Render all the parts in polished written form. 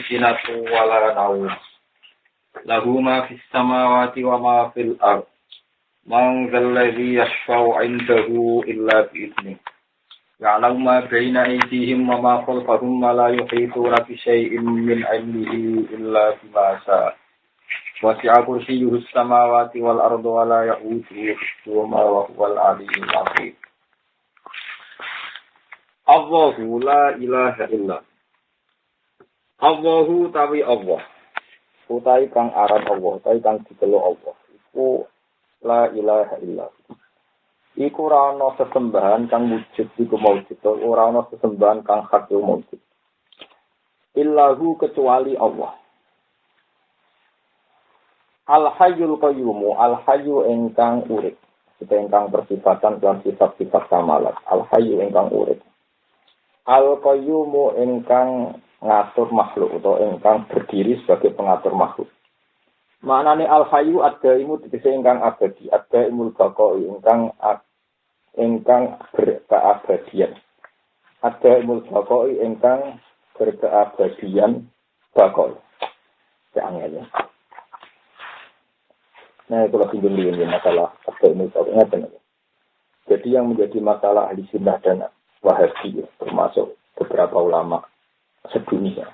sinatu wala naum. Lahu ma fis samawati wa ma fil ard. Man dzal ladzi yashfa'u 'indahu illa bi idnihi. Ya'lamu ma baina aydihim wa ma khalfahum wa la yuhituna bi syai'in min 'ilmihi illa bima sha'a. Wasi'a kursiyyuhus samawati wal arda wa la ya'uduhu hifdhuhuma wa huwal 'aliyyul 'azim. Allahu la ilaha illa. Allahu tawi Allah. Utawi kang aran Allah, utawi kang dikeluk Allah. Iku la ilaha illa. Iku ora ana sesembahan kang wujud iku maujud, ora ana sesembahan kang hak iku maujud. Illahu kecuali Allah. Al-Hayyul Qayyum, Al-Hayyu ingkang urip. Kita ingkang bersifatan lan sifat-sifat kamalat. Al-Hayyu ingkang urip. Al-Qayyumu ingkang ngatur makhluk atau ingkang berdiri sebagai pengatur makhluk. Maknane Al-Hayyu ad-daimu tegese ingkang abadi, ad-daimul baqai ingkang berkeabadian. Ad-daimul baqai ingkang berkeabadian baqai. Jangan ya. Nah, itu lagi dulu masalah ad-daimul baqai. Jadi yang menjadi masalah ahli sunnah dan Wahabi, termasuk beberapa ulama sedunia.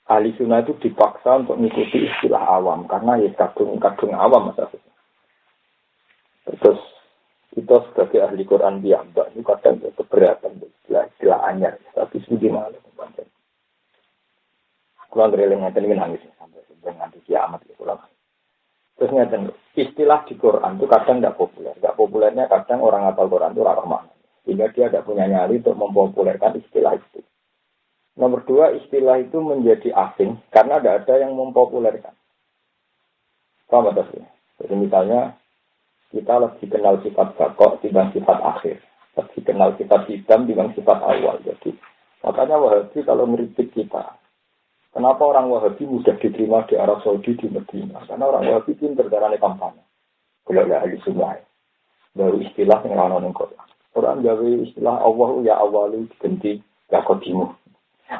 Ahli sunnah itu dipaksa untuk mengikuti istilah awam, karena ya kadung awam masalahnya. Terus kita sebagai ahli Quran biamba itu kadang keberatan istilah anyar, tapi segini malah teman-teman. Kurang relengnya dengan nangis sampai nanti kiamat ya pulang. Terus ngeten, istilah di Quran itu kadang tidak populer. Tidak populernya kadang orang hafal Quran itu ramah. Sehingga dia tidak punya nyali untuk mempopulerkan istilah itu. Nomor dua, istilah itu menjadi asing karena tidak ada yang mempopulerkan. Paham tak sih? Jadi misalnya kita lebih kenal sifat bakok dibanding sifat akhir. Lebih kenal sifat hitam dibanding sifat awal. Jadi makanya Wahabi kalau ngeritik kita, kenapa orang Wahabi mudah diterima di Arab Saudi di Medina? Karena orang Wahabi pintar caranya kampanye. Kalau ada ahli sunnah, baru istilah yang lawan Quran. Quran gawe istilah Allah ya awalu diganti ya qadimu.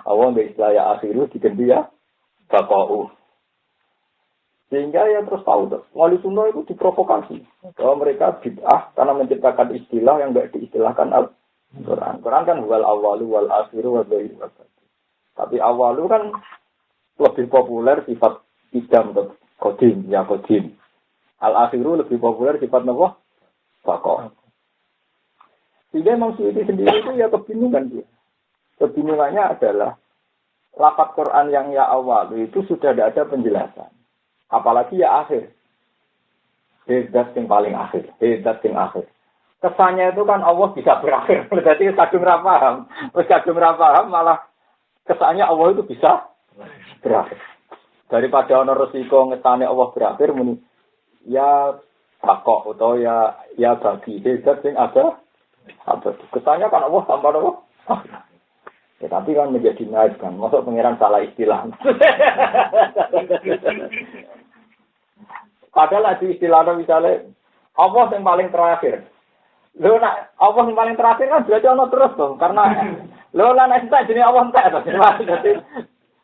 Allah gawe istilah ya akhiru diganti ya baqa'u. Sehingga ya terus tahu tuh, wali sunnah itu diprovokasi. Bahwa mereka bid'ah karena menciptakan istilah yang tidak diistilahkan Al-Quran. Quran kan wal awalu wal akhiru wal bayi. Tapi awalu kan lebih populer sifat idam atau qadim ya qadim. Al-akhiru lebih populer sifat apa? Baqa'u. Sehingga Imam Suyuti sendiri itu ya kebingungan dia. Kebingungannya adalah lafaz Quran yang ya awal itu sudah tidak ada penjelasan. Apalagi ya akhir. Hedat yang paling akhir. Hedat yang akhir. Kesannya itu kan Allah bisa berakhir. Berarti kadung rapaham. Terus kadung rapaham malah kesannya Allah itu bisa berakhir. Daripada ono resiko ngetane Allah berakhir muni ya bakok atau ya bagi hedat yang ada. Apa itu? Kesannya kan Allah tanpa Allah. Ya, tapi kan menjadi naib kan. Masuk pengiran salah istilah. Padahal di istilahnya misalnya Allah yang paling terakhir. Lo nak Allah yang paling terakhir kan berarti Allah terus dong. Karena lo lah nak tak jenis Allah entek atau jadi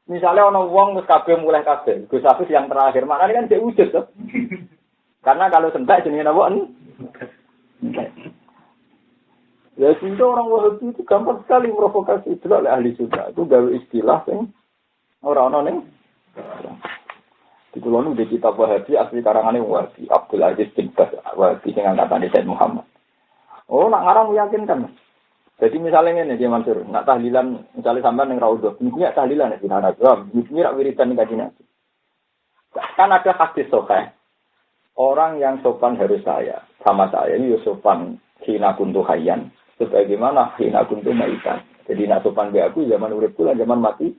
misalnya orang wong terus kabeh mulai kabeh. Gus Hafiz yang terakhir. Maknanya kan dia wujud tuh. Karena kalau sentak jenis Allah ya sehingga orang Wahabi itu gampang sekali provokasi itu oleh ahli sunnah. Itu gawe istilah yang orang-orang yang di kulon di kitab Wahabi asli karangannya Wahabi Abdul Aziz bin Baz Wahabi dengan kata Said Muhammad. Oh nak ngarang meyakinkan. Jadi misalnya ini dia Mansur, nak tahlilan misalnya sampai yang raudhah, ini tahlilan di mana jawab, ini rak wiridan kaji nabi. Kan ada hadis sokai. Orang yang sopan harus saya, sama saya ini sopan hina kuntu hayyan. Sebagaimana hina kuntu maitan. Jadi nak sopan be aku zaman urip kula zaman mati.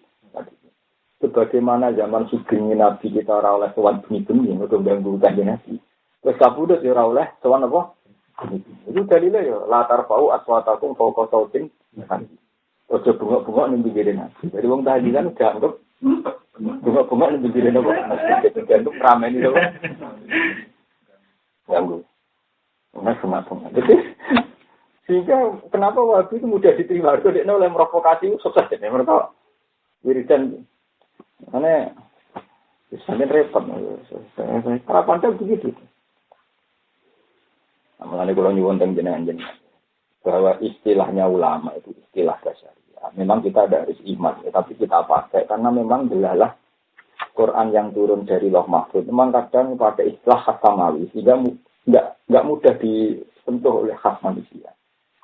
Sebagaimana zaman sugeng nabi kita ora oleh sowan bengi-bengi untuk ganggu kanjeng nabi. Wis kabudut ya ora oleh sowan apa? Itu dalile ya latar fau aswatakum fauqa sautin. Ojo bungok-bungok ning pinggire nabi. Jadi wong tahlilan dianggap bungok-bungok ning pinggire nabi. Dianggap rameni lho. Ganggu. Nah, semacam. Jadi sehingga kenapa Wahabi itu mudah diterima? Itu dia oleh provokasi sukses ini mereka wiridan Karena sampai repot. Para pandai begitu. Mengenai kalau nyuwun teng jenengan bahwa istilahnya ulama itu istilah dasar. Memang kita ada harus iman, ya, tapi kita pakai karena memang jelaslah Quran yang turun dari Lauh Mahfuz memang kadang pakai istilah khas samawi sehingga nggak mudah disentuh oleh khas manusia.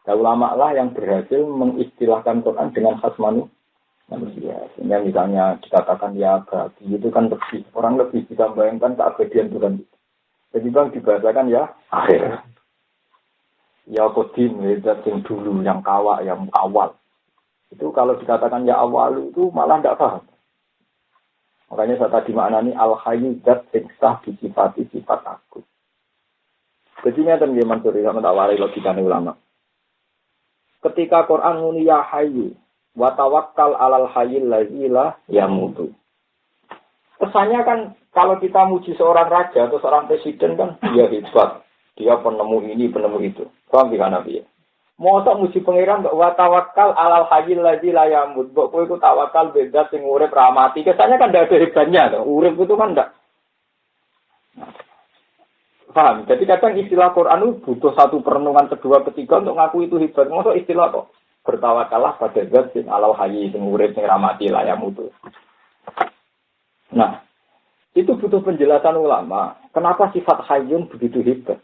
Nah, ulama lah yang berhasil mengistilahkan Quran dengan khas manusia. Sehingga misalnya dikatakan ya berarti itu kan lebih orang lebih bisa bayangkan keabadian Tuhan. Jadi bang dibahasakan ya akhir. Ya kodim, zat yang dulu, yang kawak, yang awal. Itu kalau dikatakan ya awal itu malah tidak paham. Makanya saya tadi maknani al-hayyu zat yang sah disifati sifat aku. Jadi ini ada yang mansuri sama tawari logikanya ulama. Ketika Quran muni ya hayyu wa tawakkal alal hayyil ladzi la yamutu. Kesannya kan kalau kita muji seorang raja atau seorang presiden kan dia hebat. Dia penemu ini, penemu itu. Paham tidak Nabi ya? Masa muji pangeran kok wa tawakkal alal hayyil ladzi la yamut. Kok kowe iku tawakal beda sing urip ra mati. Kesannya kan ndak ada hebatnya to. Urip itu kan ndak. Paham? Jadi kadang istilah Quran itu butuh satu perenungan kedua ketiga untuk ngaku itu hebat. Masa istilah kok bertawakallah pada zat sing alal hayy sing urip sing ra mati la yamut. Nah, itu butuh penjelasan ulama. Kenapa sifat hayyun begitu hebat?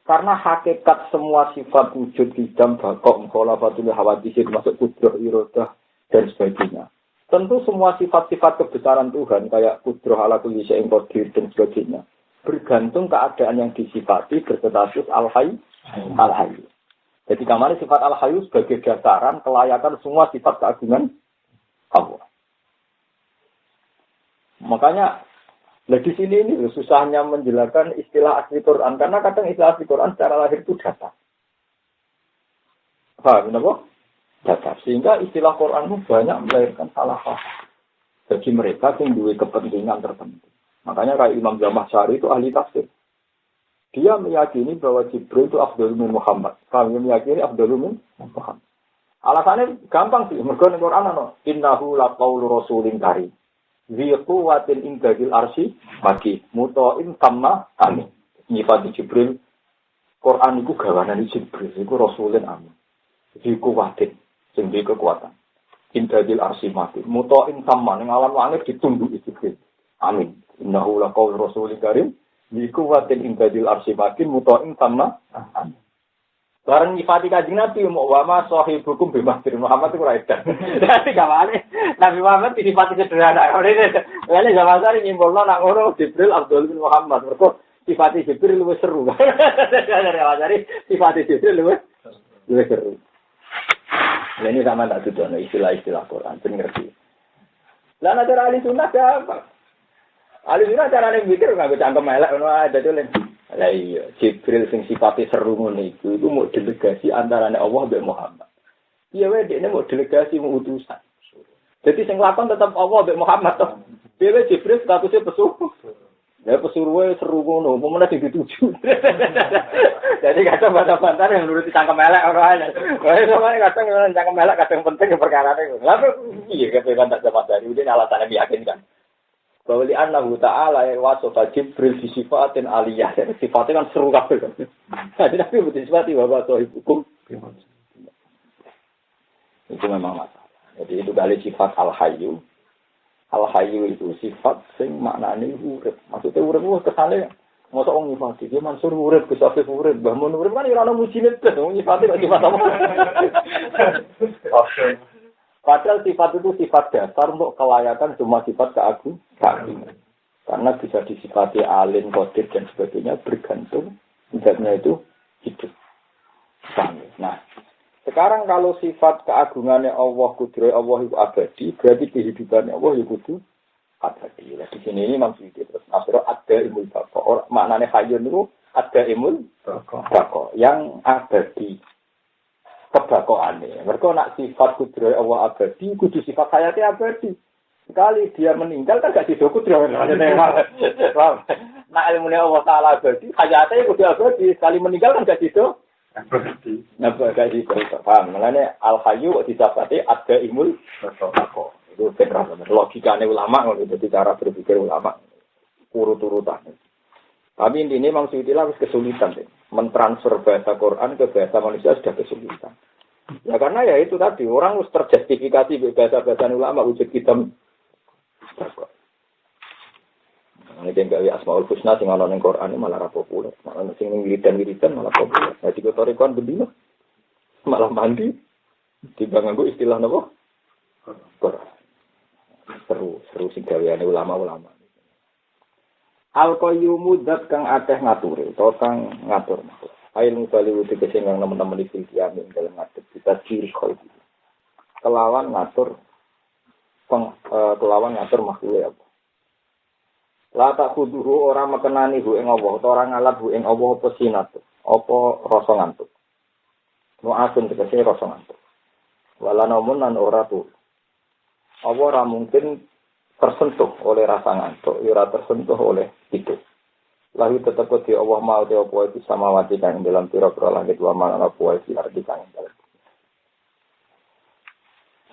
Karena hakikat semua sifat wujud hidam, bakok, mukhalafatul hawadis, masuk kudrah, irodah, dan sebagainya. Tentu semua sifat-sifat kebesaran Tuhan, kayak kudrah ala kulli syai'in qadir, dan sebagainya, bergantung keadaan yang disifati berstatus al-hayy, al-hayy. Jadi kemarin sifat al-hayy sebagai dasaran kelayakan semua sifat keagungan Allah. Makanya, di sini ini susahnya menjelaskan istilah asli Quran karena kadang istilah asli Quran secara lahir itu dasar. Paham kenapa? Dasar. Sehingga istilah Quran itu banyak melahirkan salah paham bagi mereka yang memiliki kepentingan tertentu. Makanya kayak Imam Zamakhsyari itu ahli tafsir. Dia meyakini bahwa Jibril itu Afdalul min Muhammad. Kami meyakini Afdalul min Muhammad. Alasannya gampang sih. Mereka di Quran ada innahu laqaulu rasulin karim. Ziqu watin indadil arsi maki mutoin kamma amin. Nyifati Jibril Quran itu gawanan Jibril itu rasulin amin. Ziqu watin sing kekuatan indadil arsi maki mutoin kamma ning alam langit ditunduk Jibril amin. Innahu laqaul rasulin karim ziqu watin indadil arsi maki mutoin kamma amin. Bareng nyifati Kanjeng Nabi mau wama sahibukum bimasir Muhammad itu raidan. Dadi gawane Nabi Muhammad disifati sederhana. Ngene Zamakhsyari nyimpulno nak ngono Jibril Abdul bin Muhammad. Mergo sifati Jibril luwih seru. Zamakhsyari sifati Jibril luwih seru. Ini sama tak tuduh istilah-istilah Quran ben ngerti. Lah nek ahli sunnah apa? Ahli sunnah carane mikir nganggo cangkem elek ngono ae dadi lek lah iya, Jibril sing sifatnya seru ngono iku mau delegasi antarane Allah mbek Muhammad. Iya wae dekne mau delegasi mau utusan. Jadi sing lakon tetap Allah mbek Muhammad toh. Dhewe Jibril statusnya pesuruh. Ya pesuruhe seru ngono, pemene dituju. Jadi kadang bantah-bantah yang nuruti cangkem elek ora ana. Wae sampe kadang cangkem elek kadang penting perkarane. Lah iya kabeh bantah sama dari ini alasannya meyakinkan. Bahwa li annahu ta'ala wa sofa Jibril disifatin aliyah. Sifatnya kan seru kabeh. Jadi Nabi disifati bahwa sahibukum itu memang masalah. Jadi itu kali sifat al-hayyu. Al-hayyu itu sifat sing maknane urip. Maksudnya urip itu kesane mosok wong nyifati dia mansur urip kesafif urip. Mbah mun urip kan ora ono mujine tes wong nyifati kok sifat apa. Padahal sifat itu sifat dasar untuk kelayakan semua sifat keagungan. Karena bisa disifati alim, qadir dan sebagainya bergantung zatnya itu hidup. Nah, sekarang kalau sifat keagungannya Allah, kudrah Allah itu abadi, berarti kehidupannya Allah itu kudu abadi. Nah, di sini ini maksudnya terus nasro ada imul bako. Maknanya hayyun itu ada imul bako yang abadi. Kebakoannya. Mereka nak sifat kudrah Allah abadi, kudu sifat hayatnya abadi. Sekali dia meninggal kan gak sido kudrah. Nak ilmunya Allah Ta'ala abadi, hayatnya kudu abadi. Sekali meninggal kan gak sido abadi. Nah, gak sido. Paham? Makanya al-hayyu disifati ada imul bako. Itu benar. Logikanya ulama, itu cara berpikir ulama. Urut-urutan. Tapi intinya Imam Suyuti harus kesulitan. Mentransfer bahasa Quran ke bahasa manusia sudah kesulitan. Ya karena ya itu tadi, orang harus terjustifikasi bahasa-bahasa ulama, wujud hitam. Ini tinggal Asmaul Husna sing ana ning Quran malah ra populer, malah sing wiridan-wiridan malah populer. Nah di kotorikon bendino malah mandi dibanganggo istilah napa? Quran. Seru sing gaweane ulama-ulama. Al-Qayyumu zat kang akeh ngature, utawa kang ngatur. Ail mubali wuti sing nang nemen-nemen iki kiamin dalam ngatur kita ciri kok. Kelawan ngatur makhluk apa? La tak kuduhu orang mekenani hu ing Allah, atau orang ngalap hu ing Allah apa sinat, apa rasa ngantuk. Nu asun tegese rasa ngantuk. Wala namun lan ora tu. Apa ora mungkin tersentuh oleh rasa ngantuk, ora tersentuh oleh itu. Lalu tetap di Allah mau te apa itu samawati kang dalam pira-pira langit wa man ana apa iki arti kang dalam.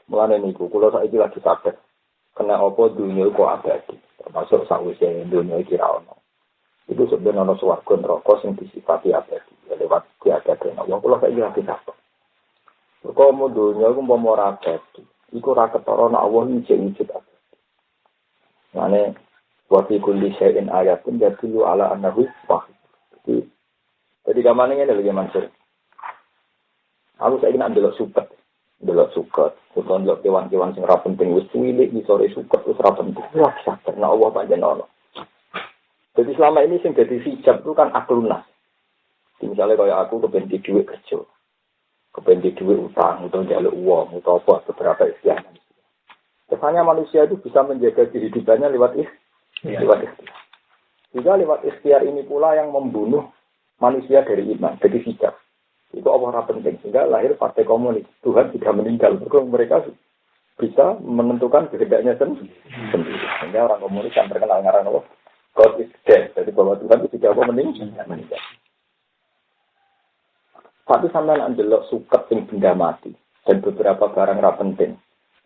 Mulane niku kula saiki lagi sadar. Kena apa dunia kok abadi. Termasuk sakwise dunia iki ra ono. Itu sebenarnya ono swarga neraka sing disifati abadi. Lewat diadakan Allah kula saiki lagi sadar. Kok mau dunia ku umpama ora abadi. Iku ora ketara nek Allah wujud abadi. Mane wa fi kulli syai'in ayatun yadullu ala annahu wahid. Jadi gamane ngene lho Mansur. Aku saiki nak ndelok suket. Delok suket, utawa ndelok kewan-kewan sing ora penting wis cilik di sore suket wis ora penting. Wah, sadar nek Allah pancen ono. Jadi selama ini sing dadi hijab itu kan aklunah. Misalnya kaya aku kepen di dhuwit kerja. Kepen di dhuwit utang, utawa njaluk uang, utawa apa beberapa ikhtiar. Kesannya manusia itu bisa menjaga kehidupannya lewat ikhtiar. Juga lewat ikhtiar ini pula yang membunuh manusia dari iman, dari hijab. Itu Allah penting sehingga lahir partai komunis. Tuhan tidak meninggal, mereka bisa menentukan kehendaknya sendiri. Sehingga orang komunis yang terkenal ngarang Allah, God is dead. Jadi bahwa Tuhan itu tidak meninggal. Tapi sampai andelok suket yang benda mati dan beberapa barang ra penting.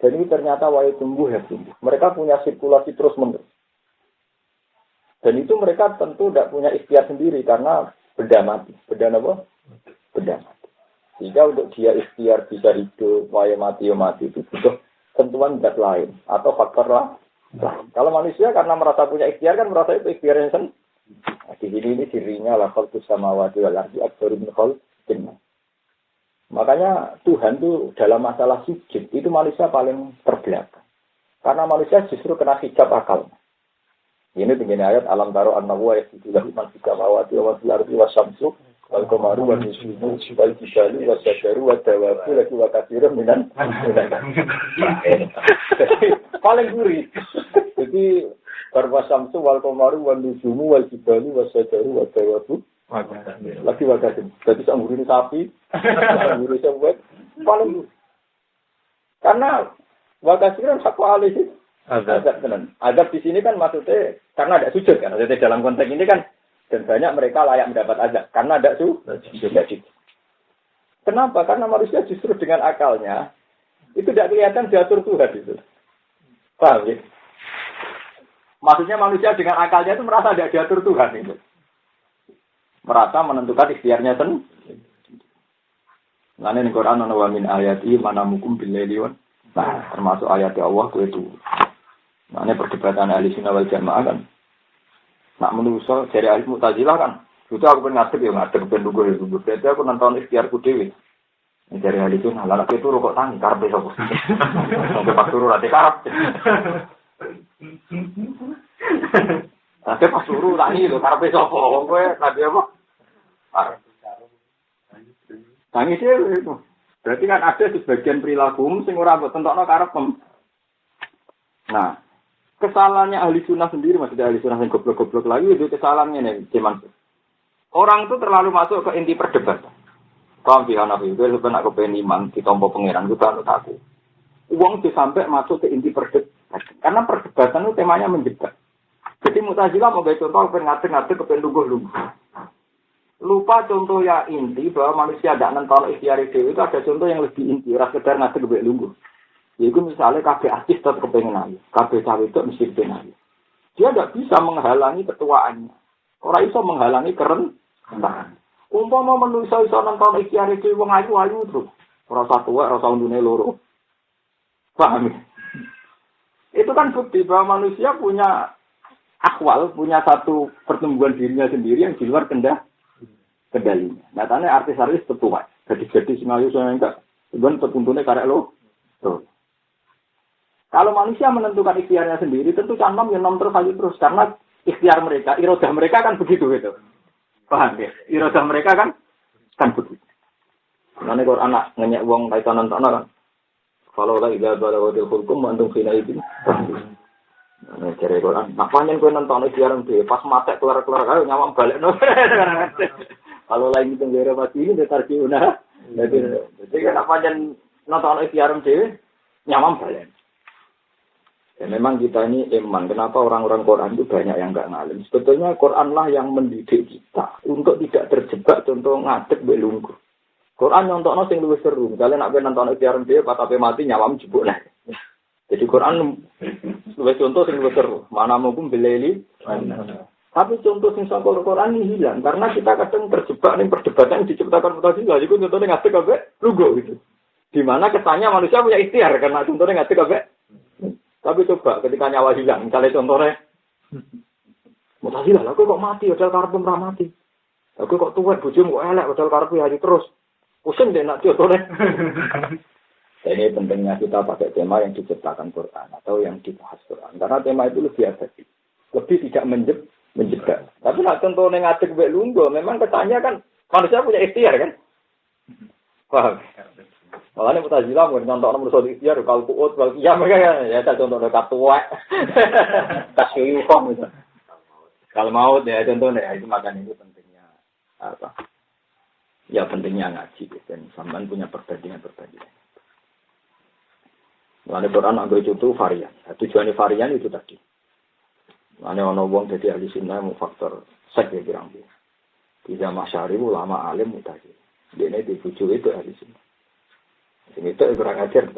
Dan ini ternyata wae tumbuh ya tumbuh. Mereka punya sirkulasi terus menerus. Dan itu mereka tentu tidak punya ikhtiar sendiri karena benda mati. Benda apa? Benda mati. Sehingga untuk dia ikhtiar bisa hidup, wae mati itu butuh tentuan zat lain atau faktor lain. Kalau manusia karena merasa punya ikhtiar kan merasa itu ikhtiarnya sendiri. Nah, di sini ini dirinya la khalqus samawati wal ardi akbaru min khalqin. Makanya Tuhan itu dalam masalah sujud itu manusia paling terbelakang. Karena manusia justru kena hijab akal. Ini dengan ayat alam taro an-nawa yasjudu man fis samawati wa fil ardi wasyamsu wal qamaru wan nujumu wal jibalu wasyajaru wad dawabu lagi wa katsirun minan. Paling gurih. Jadi barwasamsu wal qamaru wan nujumu wal jibalu wasyajaru wad dawabu lagi wakasin. Jadi sangguri ini sapi, sangguri sewet, paling karena wakasiran satu alih sih. Azab tenan. Azab di sini kan maksudnya karena ada sujud kan. Jadi dalam konteks ini kan dan banyak mereka layak mendapat azab karena ada sujud. Kenapa? Karena manusia justru dengan akalnya itu tidak kelihatan diatur Tuhan itu. Paham ya? Maksudnya manusia dengan akalnya itu merasa tidak diatur Tuhan itu. Merasa menentukan ikhtiarnya sendiri. Lain di Quran ana wa min ayati manamukum bil-laili wan. Nah, termasuk ayat Allah itu. Nah, ini perdebatan ahli sunnah wal jamaah kan. Nak menuso dari ahli Mu'tazilah kan. Itu aku pengen ngadep ben lugu. Berarti aku nonton ikhtiarku dhewe. Dari ahli sunnah lan itu rokok tangi karepe sapa. Sampai pas turu rate karep. Tapi pas suruh tangi lho, karepe sapa? Wong kowe tadi apa? Tangi dhewe itu. Berarti kan ada sebagian perilaku sing ora mbok tentokno karepem. Nah, kesalahannya ahli sunnah sendiri, maksudnya ahli sunnah yang goblok-goblok lagi itu kesalahannya nih, cuman orang itu terlalu masuk ke inti perdebatan. Paham sih anak itu sebenarnya aku pengen iman ditompo pangeran itu kan aku. Uang itu sampai masuk ke inti perdebatan. Karena perdebatan itu temanya menjebak. Jadi Mu'tazilah mau contoh ngatur-ngatur kepen lungguh-lungguh. Lupa contoh ya inti bahwa manusia tidak nonton ikhtiar itu ada contoh yang lebih inti, ora sekedar ngatur kepen lungguh. Yaitu misalnya kabeh artis tetap kepengen ayu, kabeh cawe itu mesti kepengen ayu. Dia tidak bisa menghalangi ketuaannya. Orang iso menghalangi kerentanan. Umpama manusia iso nonton ikhtiar iki wong ayu terus. Ora usah tuwek, ora usah undune loro. Paham? Itu kan bukti bahwa manusia punya akwal, punya satu pertumbuhan dirinya sendiri yang di luar kendalinya. Nyatanya artis-artis tetua. Jadi singayu saya enggak. Cuman tertuntune karek lo. Tuh. Kalau manusia menentukan ikhtiarnya sendiri, tentu canom yang nom terus ayu terus. Karena ikhtiar mereka, irodah mereka kan begitu gitu. Paham ya? Irodah mereka kan begitu. Nanti kalau anak ngenyek wong kaitan nonton kan. Kalau lagi gak ada wakil hukum, mantung final itu. Nah, cari Quran. Nah, panjang kau nonton ikhtiaran dia. Pas mata keluar ayo nyawang balik. Kalau lagi tenggara mati ini detar ciuna. Jadi kan panjang nonton ikhtiaran dia, nyawang balik. Ya, memang kita ini iman. Kenapa orang-orang Quran itu banyak yang nggak ngalim? Sebetulnya Quran lah yang mendidik kita untuk tidak terjebak contoh ngadeg belunggu. Quran nyontokno sing luwih seru. Misalnya nak nonton ikhtiaran dia, pas ape mati nyawam jebuk lah. Jadi Quran luwih contoh sing luwih seru. Mana mungkin beleli. Tapi contoh sing saka Quran ini hilang karena kita kadang terjebak ning perdebatan yang diciptakan Mu'tazilah. Iku contohnya ngadeg ape lungguh gitu. Di mana kesannya manusia punya ikhtiar karena contohnya ngadeg ape. Tapi coba ketika nyawa hilang, misalnya contohnya, Mu'tazilah, aku kok mati, padahal karepku ora mati. Aku kok tuwek bojomu kok elek, padahal karepku haji terus. Pusing deh nak contohnya. Ini pentingnya kita pakai tema yang diciptakan Quran atau yang dibahas Quran. Karena tema itu lebih efektif, lebih tidak menjebak. Tapi nak contohnya ngadeg mbek lungguh, memang kesannya kan manusia punya ikhtiar kan? Paham? Makanya Mu'tazilah mau contoh nomor satu ikhtiar kalau kuat kalau iya mereka ya saya contoh dekat tua tasyuyuhum itu kalau mau ya contohnya itu makanya itu pentingnya apa ya pentingnya ngaji dan sampean punya perbandingan. Makanya Quran anggo itu varian tujuannya varian itu tadi makanya ono wong jadi ahli sunnah mau faktor sek ya pirang tidak masyari ulama alim Mu'tazilah dia ini dibujuk itu ahli sunnah. Ini itu kurang ajar,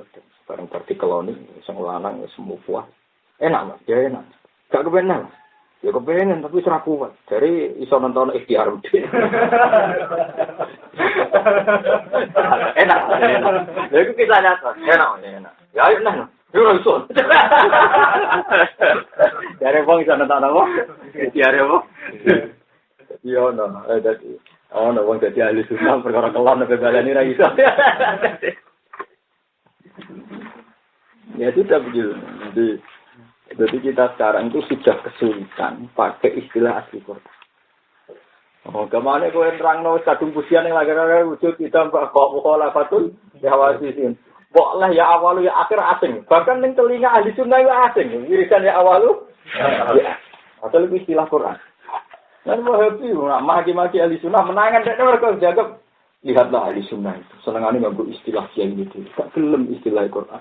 barang partikeloni, sang lanang, semua puas. Enak mas, ya enak. Gak kepengen mas, ya kepengen tapi serah kuat. Dari iso nonton ikhtiar. Enak. Ya itu kisah nyata, enak. Ya ayo enak. Ya iso. Dari bang iso nonton apa? Ikhtiar apa? Iya no, jadi. Oh no, bang jadi ahli sunnah perkara kelon sampai balani ra iso. Ya sudah begitu. Jadi kita sekarang itu sudah kesulitan pakai istilah asli Quran. Oh, kemana kau yang terang no kadung pujian yang lagi wujud kita kok mukhalafatun ya wasisin. Boleh ya awalu ya akhir asing. Bahkan yang telinga ahli sunnah itu asing. Wirisan ya awalu. Ya. Atau lebih istilah Quran. Dan wahabi, maki-maki ahli sunnah menangan dan mereka jaga. Lihatlah ahli sunnah itu. Senangannya nggak istilah yang itu. Tak gelem istilah Quran.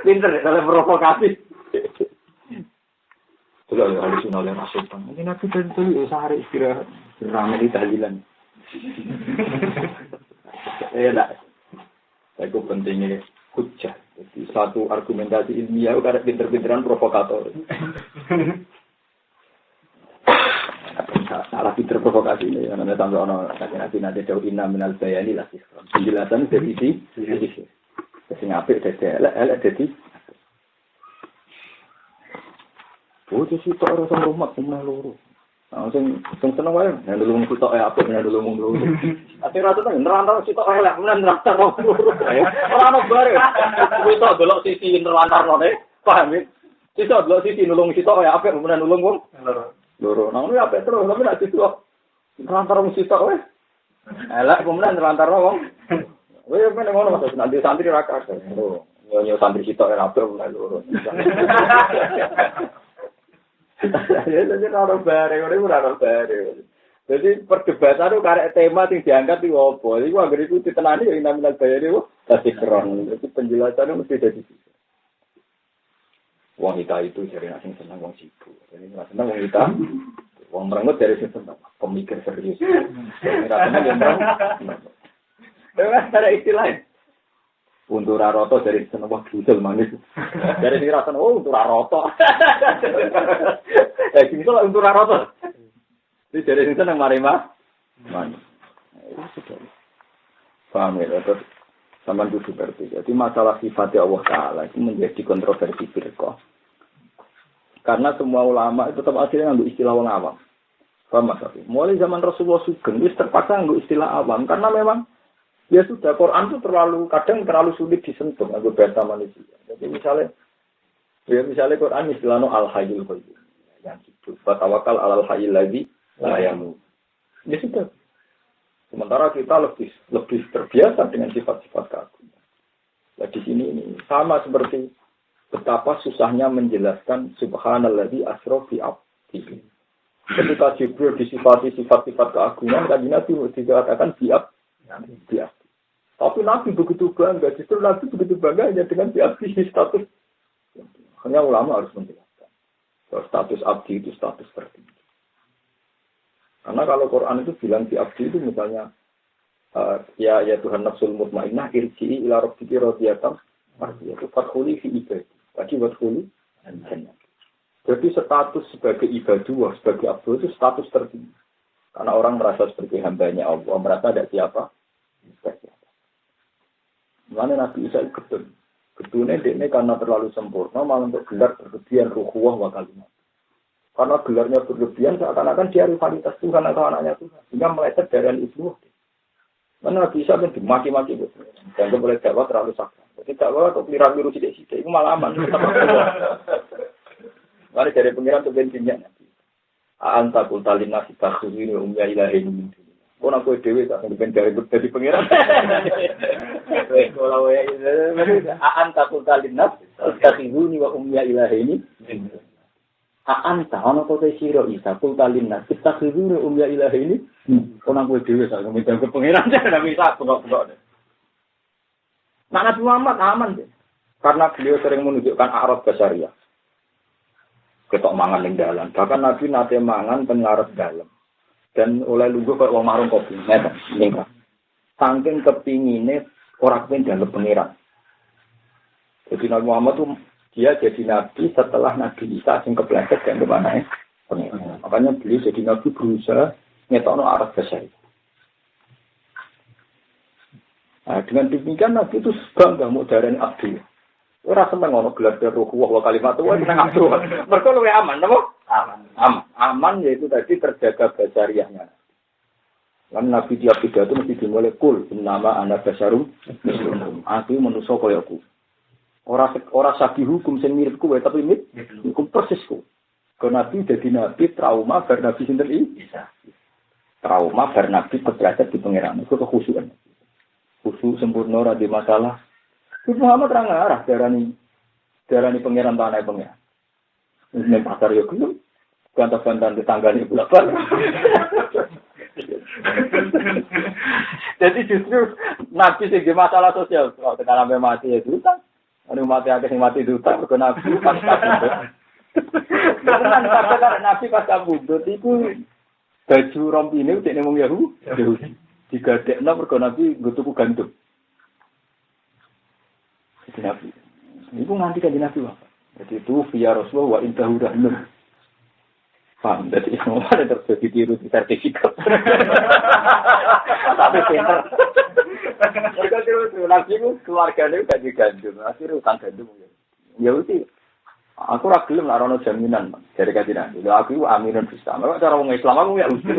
Pinter dalam provokasi. Tidak ada ahli sunnah oleh Rasul. Mungkin aku tentu sehari istirahat. Ramai di tahlilan. Enak. Itu pentingnya hujjah. Jadi satu argumentasi ilmiah karena pinter-pinteran provokator. Salah pinter provokasi ini, karena sampai orang nanti jauh inna minal bayani lah sih. Penjelasan dari sisi, ngapik dari elek dari. Oh, jadi itu orang sama rumah semua luru. Sing seneng wae, nek dulu mung tok apik, nek dulu mung luru. Ati rata to nerantau sitok elek, men nerantau luru. Ora ono bare. Kuwi tok delok sisi nerantau-ne, paham ya? Sitok delok sisi nulung sitok apik, men nulung wong loro. Nang ya apik terus, tapi nek sitok nerantau wong sitok wae. Elek kemudian nerantau wong. Weh men ngono Mas, nanti santri ra kakek. Yo santri sitok apik men loro. Ya jadi orang bare. Jadi perdebatan itu karena tema yang diangkat itu apa? Jadi gua agak itu ditenani yang namanya bayar itu kasih keren. Jadi penjelasannya mesti dari situ. Wanita itu jadi nasi senang wong sibuk. Jadi nggak senang wanita. Wong merengut dari situ senang. Pemikir serius. Nggak senang yang merengut. Memang ada istilahnya. Untuk raroto dari seneng wah gusel manis. Dari sini rasanya untuk raroto. Gini kalau untuk raroto. Jadi dari sini seneng marima manis. Itu sudah. Paham ya? Terus sama itu seperti. Jadi masalah sifat Allah Taala itu menjadi kontroversi firqah. Karena semua ulama itu tetap akhirnya ngambil istilah orang awam. Paham Mas Afi? Mulai zaman Rasulullah Sugeng itu terpaksa ngambil istilah awam karena memang ya sudah, Quran itu kadang terlalu sulit disentuh aku bahasa manusia. Jadi misalnya Quran istilahnya al-hayyul qayyum. Yang itu, fatawakal alal hayyil ladzi la yamut. Ya sudah. Sementara kita lebih terbiasa dengan sifat-sifat keagungan. Nah, di sini ini sama seperti betapa susahnya menjelaskan subhanalladzi asra bi abdihi. Ketika Jibril disifati sifat-sifat keagungan, kan Nabi dikatakan bi abdihi. Tapi Nabi begitu bangga, justru Nabi begitu bangganya dengan abdi status. Hanya ulama harus menjelaskan. Bahwa status abdi itu status tertinggi. Karena kalau Quran itu bilang abdi itu misalnya, ya Tuhan nafsul mutmainnah, irji'i ila rabbiki radiyatan mardiyah. Itu fathuli fi ibadi. Tadi fathuli jannah. Jadi status sebagai ibadah, sebagai abdi itu status tertinggi. Karena orang merasa sebagai hambanya Allah, merasa ada siapa? Mana Nabi Isa ketun. Ketunnya ini karena terlalu sempurna, malah untuk gelar berlebihan ruhuwah wa kalimat. Karena gelarnya berlebihan, seakan-akan dia rivalitas Tuhan atau anaknya Tuhan. Sehingga meleset dari itu. Mana Nabi Isa kan dimaki-maki. Jangan boleh dakwah terlalu sakral. Jadi dakwah atau keliru-keliru sidik-sidik, itu malah aman. Mari dari pengiran itu bensinnya Nabi. A'anta kultalin nasi takhuzini umya ilahi min dunia. Kau nak kue dewi tak sampai dari pengiran. Kalau ya aan takut kalinas, takhizuni wa umya ilahi ini. Aan tak, orang kau siro isa takut kalinas, takhizuni umya ilahi ini. Kau nak kue dewi tak sampai dari pengiran. Tidak bisa pokok-pokok. Nah Nabi Muhammad aman deh, karena beliau sering menunjukkan a'rad basyariah. Ketok mangan ning dalan, bahkan Nabi nate mangan pengarep dalam. Dan oleh lungguh kok wong marung kopi ngeten ningkat. Saking kepingine ora kepen dalem pangeran. Jadi Nabi Muhammad tuh dia jadi nabi setelah Nabi Isa sing kepleset dan kemana pangeran. Makanya beliau jadi nabi berusaha ngetokno arah besar. Nah, dengan demikian Nabi itu bangga mau darani abdi. Ora seneng ngono gelar ruhuwah wa kalimat wae seneng abdi. Mergo luwih aman, napa? Aman yaitu tadi terjaga basariahnya. Kan Nabi tiap pidato mesti dimulai kul nama anak basarum aku manusia kaya aku. Ora sabi hukum sing mirip kowe tapi mirip hukum persisku. Karena Nabi jadi nabi trauma bar Nabi sinten iki? Trauma bar Nabi terjadi di pangeran. Itu kekhusyukan. Khusyuk sempurna ora ada masalah. Itu Muhammad ra ngarah darani pangeran tanah pangeran. Ini pasar ya belum. Bantah-bantahan tetangganya bulak-balik. Jadi justru Nabi sing di masalah sosial. Kalau tekan sampai mati ya utang. Anu mati akeh sing mati utang mergo Nabi pas kabudut. Karena Nabi pas kabudut iku baju rompine dekne wong Yahudi. Digadekno mergo Nabi nggo tuku gandum. Jadi Nabi. Iku nganti kan Nabi wae. Jadi itu via Rasulullah wa intahu rahnun. Paham, jadi semua ada terjadi tiru di sertifikat. Tapi pinter. Mereka terus nanti keluarganya gak digandum. Akhirnya utang gandum. Ya udah. Aku ragu lah rono jaminan dari kajian. Aku aminun bisa. Mereka cara orang Islam aku ya udah.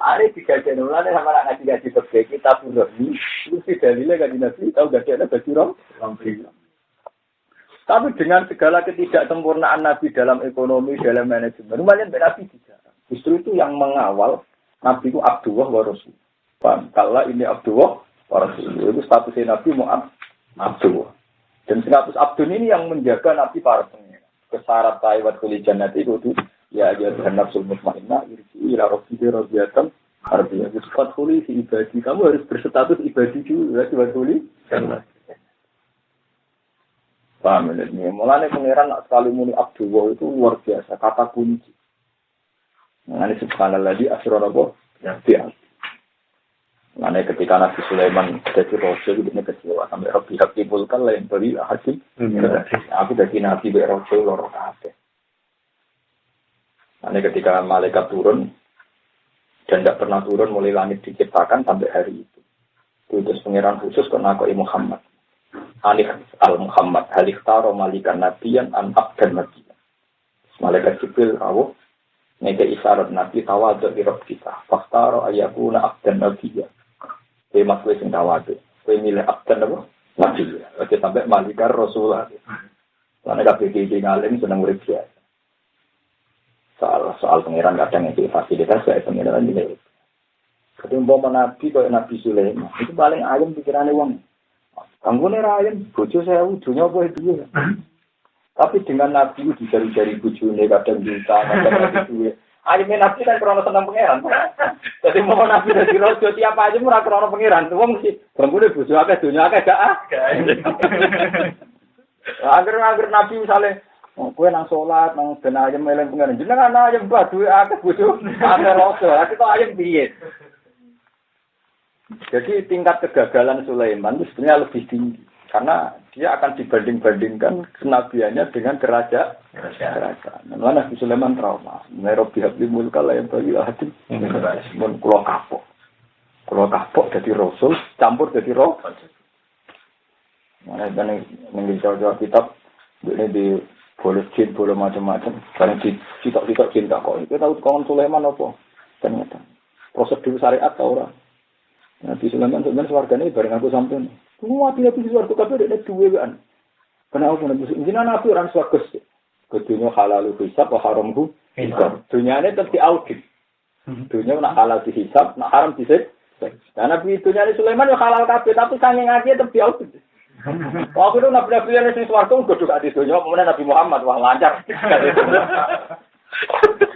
Hari tiga Januari sama anak ngaji sebagai kita pun resmi. Itu sih dalilnya kajian Nabi. Tahu gak ada baju rompi. Tapi dengan segala ketidaksempurnaan Nabi dalam ekonomi, dalam manajemen, lumayan Nabi dijarang. Justru itu yang mengawal Nabi itu Abdullah wa Rasul. Kalau ini Abdullah wa Rasul, itu statusnya Nabi Mu'ab Abdullah. Dan status Abdul ini yang menjaga Nabi para pengira. Kesyarat taiwat kulijan nanti itu ya Tuhan nafsul mutmainnah, irji'i ila rabbika radiyatan mardiyah. Fathuli fi ibadi. Kamu harus berstatus ibadi juga, fathuli jannah. Paham ini. Mulanya pangeran sekali muni Abdullah itu luar biasa. Kata kunci. Nah ini subhanallah di asrorabo. Ya. Nah Mana ketika Nabi Sulaiman jadi raja itu dia kecewa sampai Rabbi Habibul kan lain beri hasil. Aku jadi Nabi raja lorok kabeh. Mana ketika malaikat turun dan tidak pernah turun mulai langit diciptakan sampai hari itu. Itu pangeran khusus ke Nabi Muhammad. Alif al-Muhammad halih taro malikan nabiyan an abdan nabiyan. Malaikat Jibril rawuh ngeke isyarat Nabi tawadhu di Rabb kita. Faktaro ayakuna abdan nabiyan. Kowe masuk sing tawadhu. Kowe milih abdan apa? Nabi. Oke sampai malikar Rasulullah. Karena kabeh iki ngalim seneng urip biasa. Soal pangeran kadang itu fasilitas kayak pangeran ini. Ketika Nabi kayak Nabi Sulaiman itu paling ayam pikirannya wong. Kanggone ra ayam bojo saya ujungnya apa itu ya. Tapi dengan Nabi itu jari-jari bojone kadang juta kadang duwe. Ayamnya Nabi kan krono seneng pangeran. Jadi mau Nabi dadi raja tiap ayam ora krono pangeran. Wong mesti kanggone bojo akeh donya akeh gak. Agar Nabi misalnya kowe nang salat nang ben ayem eling pengen jenengan ayem mbah duwe akeh bojo akeh raja tapi kok ayem piye. Jadi tingkat kegagalan Sulaiman itu sebenarnya lebih tinggi karena dia akan dibanding-bandingkan kenabiannya dengan kerajaan. Mana Nabi Sulaiman trauma. Nairobi hablimul kala yang bagi hati mun kula kapok jadi rasul campur jadi roh. Mana dan ning jauh-jauh kitab ini di boleh jin, boleh macam-macam. Karena kita cinta kok. Kita tahu kawan Sulaiman apa? Ternyata prosedur syariat tau orang. Nabi Sulaiman sebenarnya swargane bareng aku sampean. Semua tidak bisa swarga kabeh ada duwe kan. Kenapa Nabi Sulaiman Nabi orang swarga sih. Kedunya halal hisab wa haramhu hisab. Dunyane tetep diaudit. Dunya nak halal dihisab, nak haram dihisab. Nah Nabi dunyane Sulaiman yo halal kabeh tapi sange ngaji tetep diaudit. Waktu itu Nabi yang di swarga kudu gak didunya, kemudian Nabi Muhammad wah lancar.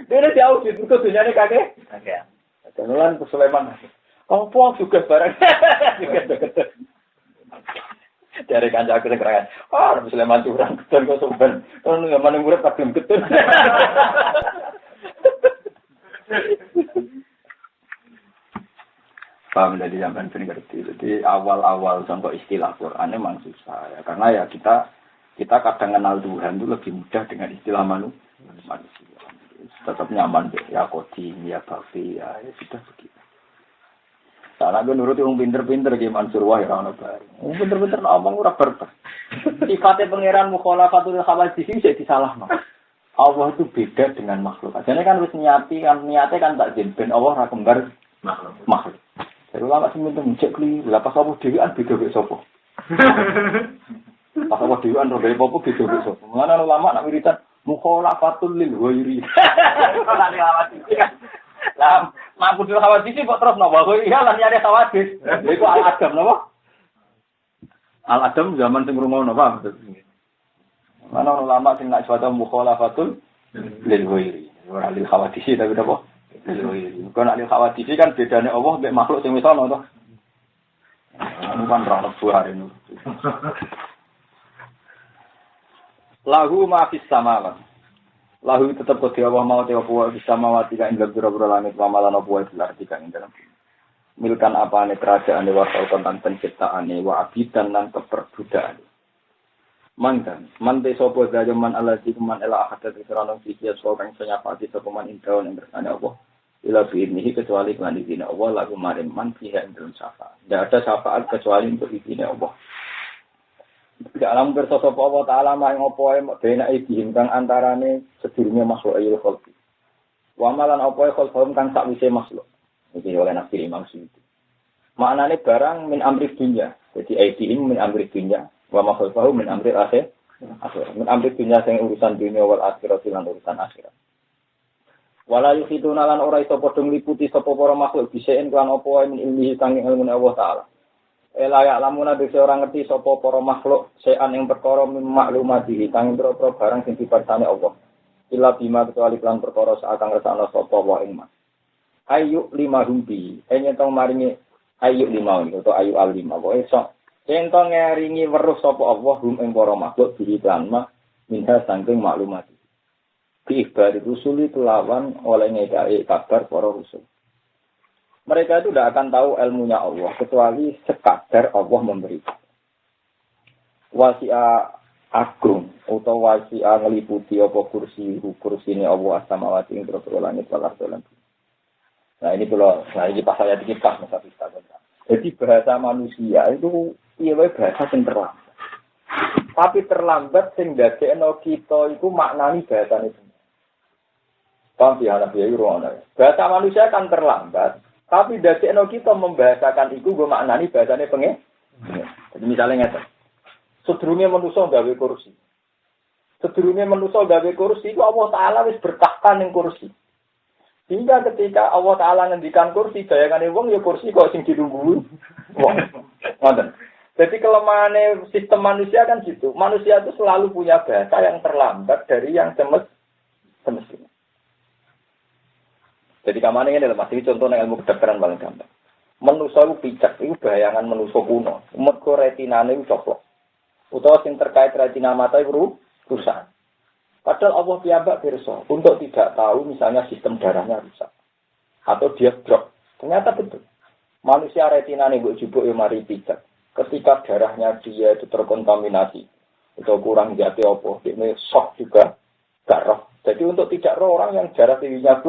Dia diaudit itu dunyane kakek. Kakek. Kenalan Sulaiman. Oh, puang juga barang. Dari kanca aku sekarang. Oh, Nabi Sulaiman curang betul kok sumben. Kalau nggak mana murid tak belum betul. Paham dari zaman sering ngerti. Jadi awal-awal contoh istilah Quran memang susah ya. Karena ya kita kadang kenal Tuhan itu lebih mudah dengan istilah manusia. Tetap nyaman ya Qadim, ya Bafi, ya sudah begitu. Karena gue nurut yang pinter-pinter kayak Mansur Wahid orang baru. Pinter-pinter ngomong ora berkah. Sifatnya pangeran mukhalafatul khawadis bisa disalahno. Allah itu beda dengan makhluk. Jadi kan harus niatnya kan tak ben Allah ora kembar makhluk. Jadi lama seminta cek li, lah pas Allah dhewean beda kok sapa. Pas Allah dhewean ora beda apa beda kok sapa. Mulane ulama nak wiridan mukhalafatul lil ghairi. Ora diawati kan. Lah, makudul khawadis kok terus napa? Iya lan nyari khawadis. Iku al-adam napa? Al-adam zaman sing rungono apa? Mana ulama sing nak suatu mukhalafatul lil ghairi. Ora lil khawadis tapi napa? Lil ghairi. Kon lil khawadis kan bedane Allah mek makhluk sing wis ana to. Anu kan ra rebu hari ini. Lahu ma fis samawati. Lahu tetap kau tiada mau tiada puas bisa mawati kan dalam biro-biro langit mamalan puas larti kan dalam milkan apa ane kerajaan dewa kontan penciptaan dewa abidan dan keperbudakan. Mantan mante sopo zaman Allah si kuman elah akad terserang sisi soal yang senyapati sopeman indawan yang bersana Allah. Ila ini kecuali dengan izin Allah lagu marim man pihak dalam syafaat. Tidak ada syafaat kecuali untuk izin Allah. Tidak alam bersosok Allah Ta'ala yang opoe bena ibihim kang antarane sedurunge makhluk ayul khalqi. Wa malan opoe khalqum kang sakwise makhluk. Iki oleh Nabi Imam Suyuti. Maknane barang min amri dunya. Jadi ibihim min amri dunya wa makhluk min amri akhir. Min amri dunya sing urusan dunya wal akhirat lan urusan akhirat. Wala yukhiduna lan ora iso padha ngliputi sapa para makhluk bisaen kan opoe min ilmihi kang ilmu Allah Ta'ala. Layak lamuna dhewe ora ngerti sapa para makhluk sean ing perkara maklumati kang pira-pira barang sing diparsane Allah. Illa bima kecuali lan perkara sakang resana sapa wa ing mas. Ayu 5 humbi, entong maringi ayu 5 utawa ayu al 5. Pokoke sok entong ngeringi weruh sapa Allah hum ing para makhluk diiklan ma minha saking maklumati. Bi ibadi rusul itu lawan oleh ngedai kabar para rusul. Mereka itu tidak akan tahu ilmunya Allah kecuali sekadar Allah memberi. Wasi'a agung atau wasi'a ngeliputi apa kursi ini Allah samawati ing boro langit wal ardi. Nah ini kalau ini pas saya dikit pas masa kita. Jadi bahasa manusia itu iya bahasa yang terlambat. Tapi terlambat sing dadekno kita iku maknani bahasane. Paham ya Nabi Yurwana. Bahasa manusia kan terlambat, tapi dadekno kita membahasakan iku go maknani bahasane pengen. Jadi misalnya ngeten. Sedurunge manusa gawe kursi. Sedurunge manusa gawe kursi iku Allah Taala wis bertahta ning kursi. Hingga ketika Allah Taala ngendikan kursi, bayangane wong ya kursi kok sing ditunggu. Wong. Ngoten. Jadi kelemahan sistem manusia kan gitu. Manusia itu selalu punya bahasa yang terlambat dari yang semestinya. Jadi kamane ngene lho Mas, iki contohnya ilmu kedokteran paling gampang. Manusa itu picek, itu bayangan manusa kuno. Mergo retinane itu coplok. Utawa sing terkait retina mata itu rusak. Padahal Allah piyambak pirsa untuk tidak tahu misalnya sistem darahnya rusak. Atau dia drop. Ternyata betul. Manusia retinane mbok jupuk yo mari picek. Ketika darahnya dia itu terkontaminasi atau kurang jati apa, ini shock juga gak roh. Jadi untuk tidak roh orang yang darah tingginya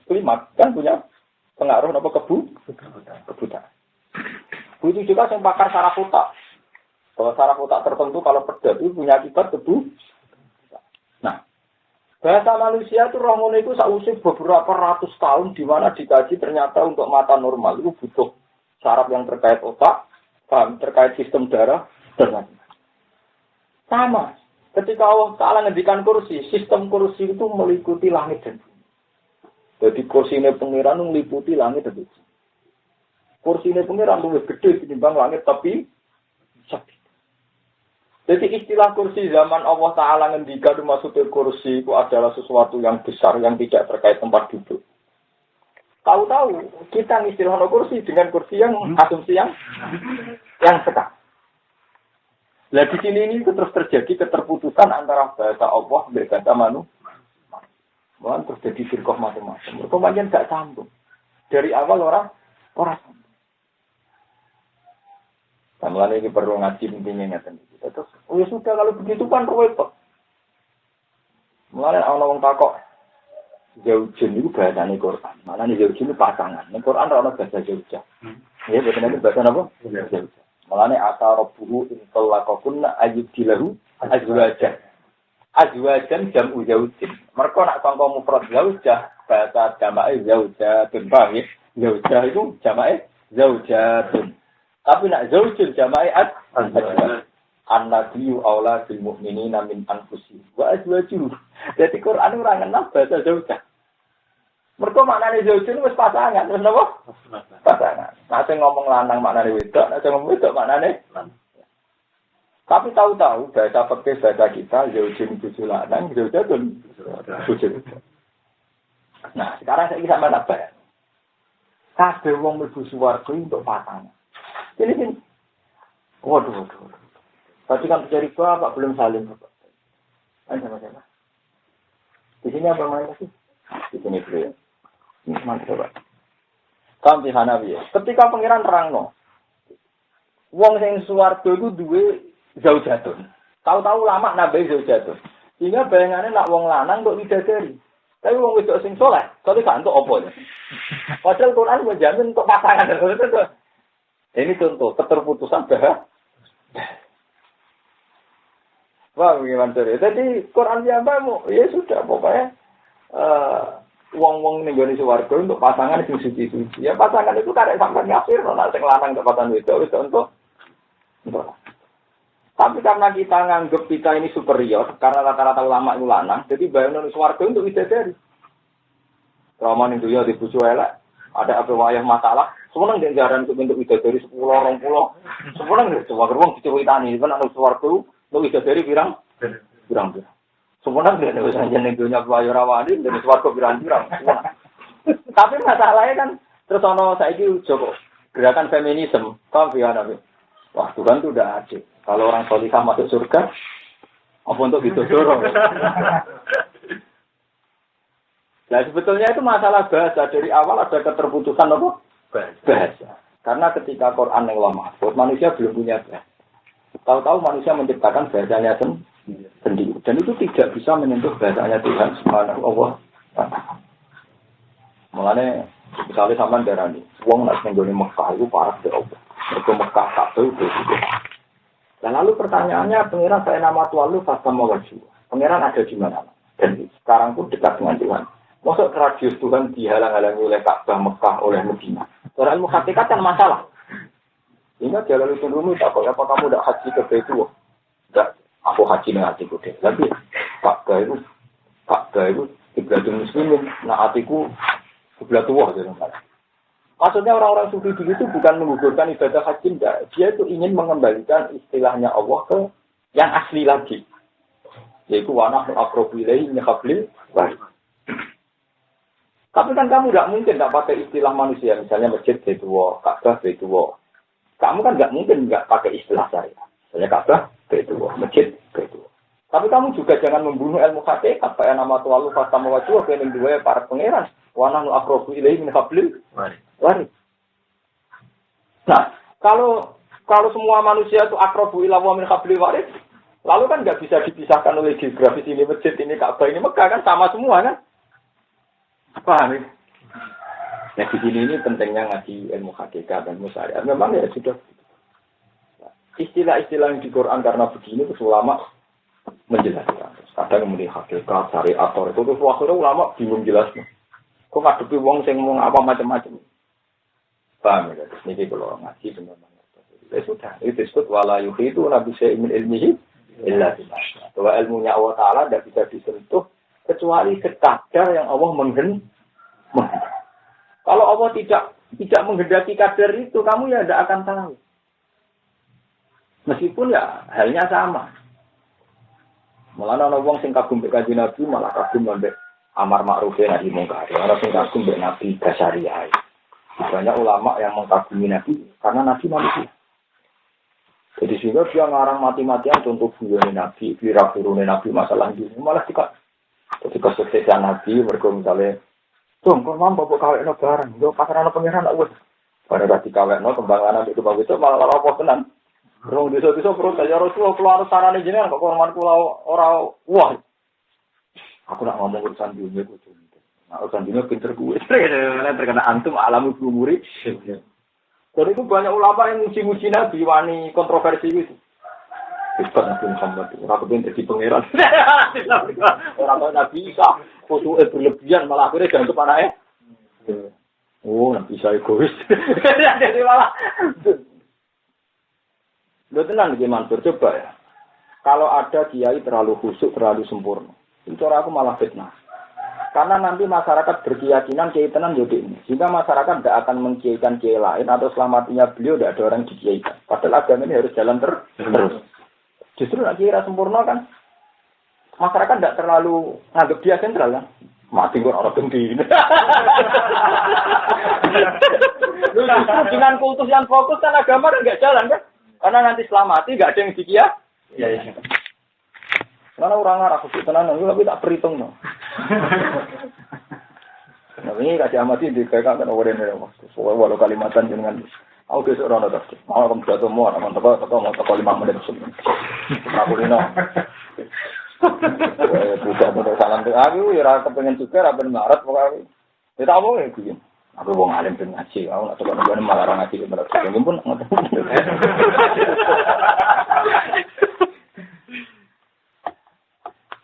klimat kan punya pengaruh apa kebutaan. Itu juga yang pakar saraf otak. Kalau saraf otak tertentu kalau pedas itu punya akibat Nah, bahasa manusia itu roh ngono itu sausih beberapa ratus tahun di mana dikaji ternyata untuk mata normal itu butuh saraf yang terkait otak. Terkait sistem darah dan sama. Ketika Allah Ta'ala ngendikan kursi, sistem kursi itu meliputi langit dan bumi. Jadi kursi ini pengiran meliputi langit dan bumi. Kursi ini pengiran lebih gede dibanding langit tapi sakit. Jadi istilah kursi zaman Allah Ta'ala ngendikan maksudnya kursi itu adalah sesuatu yang besar yang tidak terkait tempat duduk. Tahu-tahu kita ngistilahno kursi dengan kursi yang asumsi yang sekar. Nah di sini ini terus terjadi keterputusan antara bahasa Allah dan bahasa manusia. Malah terjadi firqah macam-macam. Kemudian gak sambung. Dari awal orang sambung. Sampai ini perlu ngaji intinya ngeten iki. Terus ya sudah kalau begitu kan repot. Mulane ana wong takok Zaujun itu bahasanya Quran. Malah ini Zaujun itu pasangan. Ini Quran ada bahasa Zaujah. Ya, betul-betul bahasa apa? Zaujah. Malah ini Atarobuhu intolakakunna ayyudilahu azwajan. Azwajan jam'u Zaujin. Mereka nak sangka mufrad Zaujah. Bahasa jama'i Zaujatun. Paham ya? Zaujah itu jama'i Zaujatun. Tapi nak Zaujun jama'i azwajan. An-nabiyyu aula bil mu'minina min anfusihim wa azwajuhum. Jadi Quran ora ngenah bahasa Zaujah. Mergo maknane Zaujah wis pasangan, terus napa? Pasangan. Nah sing ngomong lanang maknane wedok, nek ngomong wedok maknane lanang. Tapi tahu-tahu bahasa fikih bahasa kita Zaujah itu lanang, Zaujah itu bojo. Nah, sekarang saya bisa menambah. Kabeh wong mlebu swarga untuk pasangan. Ini. Waduh. Tapi kan mencari bapak belum saling bapak. Sama-sama. Di sini apa main lagi? Di sini dulu ya. Ini mana coba? Sampai Hanafi ya. Ketika pangeran terangno, wong sing swarga itu duwe zaujatun. Tahu-tahu lama nabi zaujatun. Sehingga bayangannya nak wong lanang untuk widadari. Tapi wong wedok sing soleh, tapi gak untuk apa ya. Padahal Quran menjamin untuk pasangan. Ini contoh keterputusan bahasa. Wah, gimana tuh? Jadi Quran yang bamu, ya sudah pokoknya wong-wong ning gone swarga untuk pasangan sing suci-suci. Ya pasangan itu karek sampean ngafir nek sing lanang kok pasangan wedok wis untuk. Tapi karena kita nganggep kita ini superior, karena rata-rata ulama itu lanang, jadi bayangno swarga untuk widadari. Trauma ning dunya dibucu elek, ada apa wayah masalah, semeneng nek jaran untuk widadari 10 20. Semeneng nek swarga wong diceritani kan ana swarga lu bisa dari pirang. Sebenarnya dia bisa jadi dunia pelayu rawani dan suatu pirang-pirang. Tapi masalahnya kan terus ono saiki Joko gerakan feminisme, paham ya Nabi? Wah Tuhan itu udah ada. Kalau orang solihah masuk surga, apa untuk gitu dorong? Nah sebetulnya itu masalah bahasa dari awal ada keterputusan apa? bahasa. Karena ketika Quran yang lama, manusia belum punya bahasa. Tahu-tahu manusia menciptakan bahasanya sendiri. Dan itu tidak bisa menyentuh bahasanya Tuhan Subhanahu wa Ta'ala. Mulanya, misalnya sampean darani, wong nek nenggone Mekah itu parah ke Allah. Mergo Mekah kabeh itu. Dan lalu pertanyaannya, pengiran saya nama Tuhan lu Fasama Wajhu. Pengiran ada di mana? Dan sekarang pun dekat dengan Tuhan. Maksud radius Tuhan dihalang-halangi oleh Ka'bah Mekah, oleh Medina. Soal ilmu hakikat kan masalah. Sehingga jalan itu dulu, apa kamu tidak haji ke Baitul? Tidak, aku haji dengan hatiku deh. Tapi Ka'bah itu Qiblatul Muslimin. Nah hatiku Qiblatullah. Maksudnya orang-orang sufi dulu itu bukan menggugurkan ibadah haji, enggak. Dia itu ingin mengembalikan istilahnya Allah ke yang asli lagi. Yaitu wanah aqrabu ilaihi min hablil warid. Tapi kan kamu tidak mungkin tidak pakai istilah manusia, misalnya masjid Baitullah, Ka'bah Baitullah. Kamu kan tidak mungkin tidak pakai istilah saya. Misalnya Ka'bah Baitullah, masjid Baitullah. Tapi kamu juga jangan membunuh ilmu hakikat. Kayak nama Tuhan Fasama Wajhu, yang dua para pangeran. Wanah aqrabu ilaihi min hablil warid. Nah, kalau semua manusia itu aqrabu ila wa min hablil warid, lalu kan nggak bisa dipisahkan oleh geografis ini masjid, ini Ka'bah, ini Mekah kan sama semua kan? Paham ya? Nah di sini ini pentingnya ngaji ilmu hakikat dan ilmu syariat. Memang ya sudah. Istilah-istilah yang di Quran karena begini itu ulama menjelaskan. Kadang kemudian hakikat, syariat, itu terus akhirnya ulama bingung jelasnya. Kok ngadepi wong sing ngomong apa macam-macam. Paham ya? Ini kalau ngaji benar-benar. Ya sudah. Itu disebut wala yuhitu nabi syai'in ilmihi illa billah. Bahwa ilmunya Allah Ta'ala tidak bisa disentuh kecuali sekadar yang Allah menghendaki. Kalau Allah tidak menghendaki kadar itu, kamu ya tidak akan tahu. Meskipun ya halnya sama. Malah ana wong sing kagum mbek Kanjeng Nabi malah kagum mbek amar ma'ruf nahi mungkar. Ana sing kagum mbek Nabi Basyariah. Banyak ulama yang mengkagumi Nabi karena Nabi manusia. Jadi sehingga dia ngarang mati-matian contoh buyone Nabi, kira-kirane Nabi masalah ini malah jadi kesuksesan Nabi, mereka misalnya, kok mampu kawin barang, do pasaran pengiran aku, pada kasih kawin kembangan itu bagus itu malah apa tenang, orang desa perut saya Rasulullah keluar sarane jenengan kok korban pulau orang wah, aku nak ngomong urusan dunia gue cuma, nah urusan dunia pinter gue, terkena antum alamu umuri, jadi itu banyak ulama yang muji-muji Nabi, wani kontroversi itu. Hebat Nabi Muhammad, orang kemudian jadi pangeran. Orang Nabi Isa, foto berlebihan, malah akhirnya jangan ke anaknya. Oh, Nabi Isa egois. Jadi malah. Lo tenang nih Mansur, coba ya. Kalau ada kiai terlalu khusyuk, terlalu sempurna, itu aku malah fitnah. Karena nanti masyarakat berkeyakinan kiai tenan jadi ini. Sehingga masyarakat tidak akan mengkiaikan kiai lain, atau selama matinya beliau tidak ada orang dikiaikan. Padahal agama ini harus jalan terus. Justru nak kira sempurna kan, masyarakat tidak terlalu nganggap dia sentral kan. Mati kok orang gending. Justru dengan kultus yang fokus kan agama kan nggak jalan kan. Karena nanti setelah mati nggak ada yang dikia. Iya. Karena orang Arab itu tenan, tapi tak perhitung no. Nah ini kasih amati di kayak kan orang ini waktu. Walau Kalimantan dengan aku besok orang ada. Mau kamu jatuh mau, mau toko 5 menit sebelum. Aku ini no. Bukan betul salam tu. Aku ya rasa pengen juga, rasa Maret pokoknya. Kita apa yang begini? Aku wong alim ben ngaji, aku nak coba nembane malah ora ngaji bener. Mungkin pun ngoten.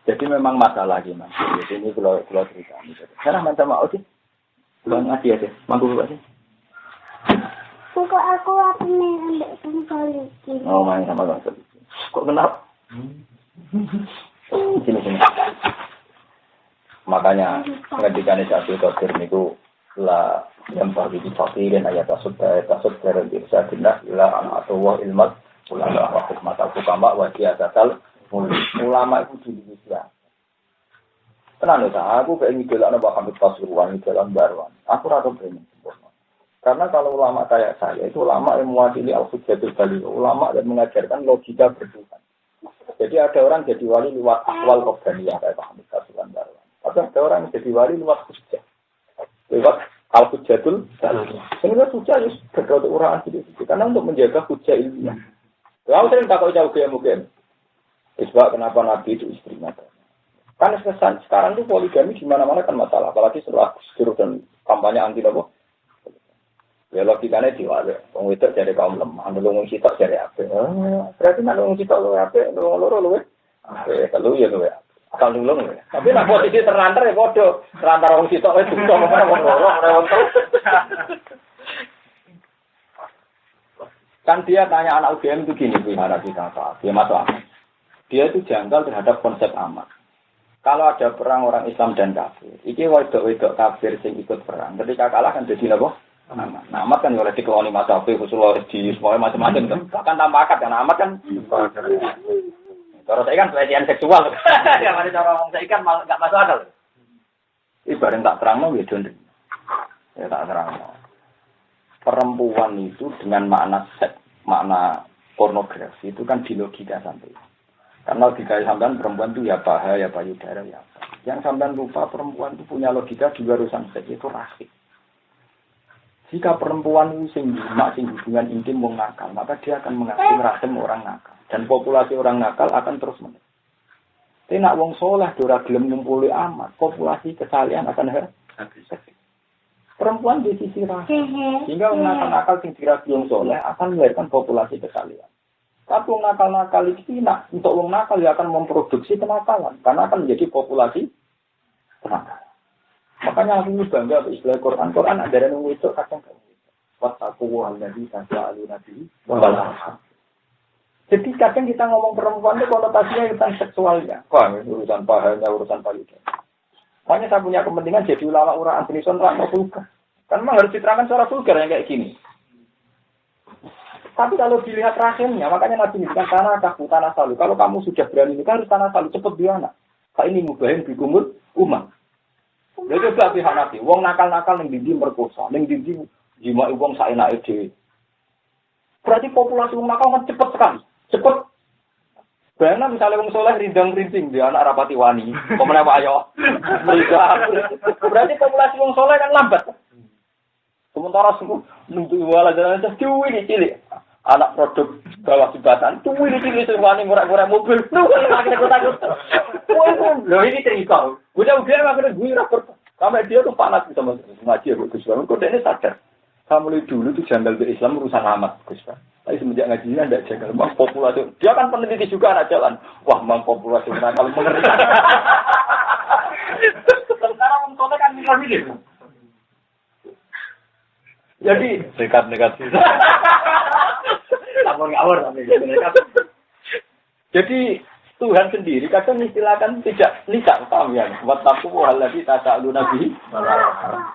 Jadi memang masalah gimana? Jadi ini kalau cerita. Sekarang macam mau sih? Kalau ngaji aja, manggu apa sih? Kok aku ambil kembali. Oh, main sama bang. Kok kenapa? Sini. Makanya ketika Abdul Qadir niku la yang bagi di fakirin ayat tasud dari bisa tindak ila atau wa ilmat ulama wa hikmat al-hukama wa siyasatal ulama itu di Indonesia. Tenang ya, aku pengen jalan Mbak Hamid Pasuruan, jalan Barwan. Aku rasa pengen sempurna. Karena kalau ulama kayak saya itu ulama yang mewakili al-hujjatul baligh, ulama yang mengajarkan logika bertuhan. Jadi ada orang jadi wali lewat akwal qobdaniyah kayak Pak Hamid Pasuruan Barwan. Tapi ada orang yang jadi wali lewat hujjah. Lewat Al hujjatul sebenarnya hujjah itu berdoa orang asli karena untuk menjaga hujjah ilmiah. Kalau sering takut jauh ke mungkin. Sebab kenapa Nabi itu istrinya? Kan sekarang itu poligami di mana-mana kan masalah, apalagi setelah Gus dan kampanye anti apa? Ya logikanya diwale, wong wedok jadi kaum lemah, nulung sitok jadi apa? Berarti nulung sitok lu apa? Nulung loro lu. Kalau ya lu ya. Asal nulung ya. Tapi nak posisi terlantar ya bodoh. Terlantar wong sitok itu cuma wong loro ora wong telu. Kan dia tanya anak UGM itu gini, gimana kita Pak? Dia masuk akal. Dia itu janggal terhadap konsep aman. Kalau ada perang orang Islam dan kafir, iki wedok-wedok kafir sing ikut perang. Ketika kalah kan jadi apa? Amat. Nah, amat kan oleh dikeloni masalah khusus di semuanya macam-macam tuh. Bahkan tanpa akad kan amat kan. Kalau saya kan pelecehan seksual. Ya mari cara orang saya kan enggak masuk akal. Ibarat tak terangno ya don. Ya tak terangno. Perempuan itu dengan makna seks, makna pornografi itu kan di logika sampai. Karena logika sampean perempuan itu ya bahaya, payudara ya. Yang sampean lupa perempuan itu punya logika juga urusan seks itu rahim. Jika perempuan sing hubungan intim wong nakal, maka dia akan mengasih rahim orang nakal. Dan populasi orang nakal akan terus menerus. Tapi nak wong soleh dora gelem ngumpuli amat, populasi kesalian akan habis. Perempuan di sisi rahim. Sehingga wong nakal-nakal sing dirasi wong soleh akan melahirkan populasi kesalian. Tapi wong nakal-nakal iki nak untuk wong nakal dia akan memproduksi kenakalan karena akan menjadi populasi kenakalan. Makanya aku bangga istilah Quran. Quran ada yang itu kadang wattaqu allazi tasaaluna bihi wal arham. Jadi kadang kita ngomong perempuan itu konotasinya tentang seksualnya. Wah, urusan pahanya, urusan payudara. Makanya saya punya kepentingan jadi ulama orang Antrison rak vulgar. Kan memang harus diterangkan secara vulgar yang kayak gini. Tapi kalau dilihat rahimnya, makanya Nabi ngendikan tanah salu. Kalau kamu sudah berani nikah harus tanah salu cepat dia anak. Kak ini mubahin bikumul umat. Lha coba pihak Nabi, wong nakal-nakal ning ndi merkosa, ning ndi jima wong saenake dhewe. Berarti populasi wong nakal kan cepet sekali. Cepet. Bayangna misalnya wong soleh rindang-rinding dia anak rapati wani, pemene wayo. Berarti populasi wong soleh kan lambat. Sementara semua nunggu wala jalan terus cilik. Anak produk bawah jembatan, cilik wani murah-murah mobil. Akhirnya takut. Loh ini cerita. Udah akhirnya gue rapor. Sampai dia tuh panas sama ngaji ya Gus Bang. Kok dia sadar. Kamu mulai dulu tuh janggal ke Islam urusan amat Gus Bang. Tapi semenjak ngajinya tidak janggal. Mang populasi. Dia kan peneliti juga anak jalan. Wah mang populasi nakal mengerikan. Sementara orang kan mikir. Jadi nekat. Lapor ngawur tapi nekat. Jadi Tuhan sendiri kadang istilahkan tidak lisan paham ya. Wattaqu allazi tasaaluna bihi.